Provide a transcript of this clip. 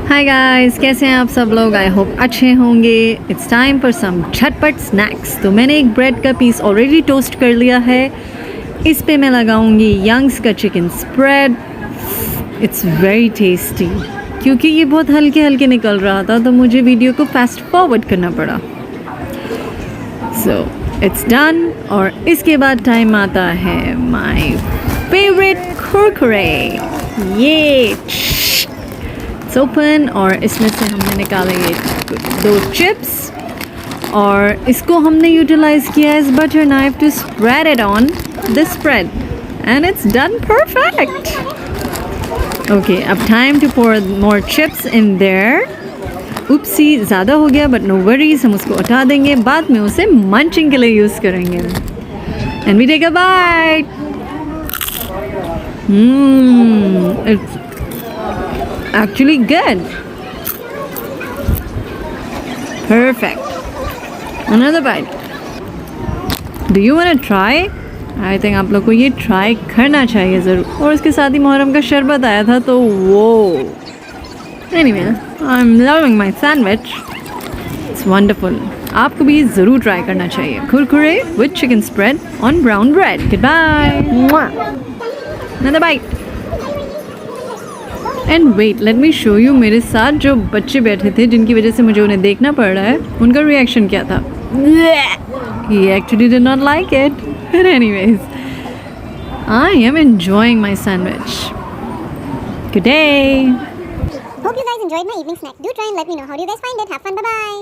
Hi guys, कैसे हैं आप सब लोग? आई होप अच्छे होंगे। इट्स टाइम फॉर सम झटपट स्नैक्स। तो मैंने एक ब्रेड का पीस ऑलरेडी टोस्ट कर लिया है। इस पे मैं लगाऊंगी यंग्स का chicken spread. It's very tasty. क्योंकि ये बहुत हल्के हल्के निकल रहा था तो मुझे वीडियो को फास्ट फॉरवर्ड करना पड़ा। So it's done. और इसके बाद टाइम आता है माय फेवरेट कुरकुरे। ये ओपन और इसमें से हमने निकाले ये 2 चिप्स और इसको हमने यूटिलाइज किया as butter knife to spread it on this spread and it's done perfect. Okay, अब time to pour more chips in there. Oopsie ज़्यादा हो गया बट नो वरीज, हम उसको हटा देंगे, बाद में उसे मंचिंग के लिए यूज़ करेंगे। And we take a bite. It's actually good. Perfect. Another bite. Do you want to try? I think आप लोग को ये ट्राई करना चाहिए ज़रूर। और उसके साथ ही मुहर्रम का शरबत आया था तो वो anyway, I'm loving my sandwich. It's wonderful. आपको भी ज़रूर ट्राई करना चाहिए। Kurkure with chicken spread on brown bread. Goodbye. Another bite. And wait, let me show you. मेरे साथ जो बच्चे बैठे थे जिनकी वजह से मुझे उन्हें देखना पड़ रहा है, उनका रिएक्शन क्या था। He actually did not like it. But anyways, I am enjoying my sandwich. Good day. Hope you guys enjoyed my evening snack. Do try and let me know how do you guys find it. Have fun. Bye bye.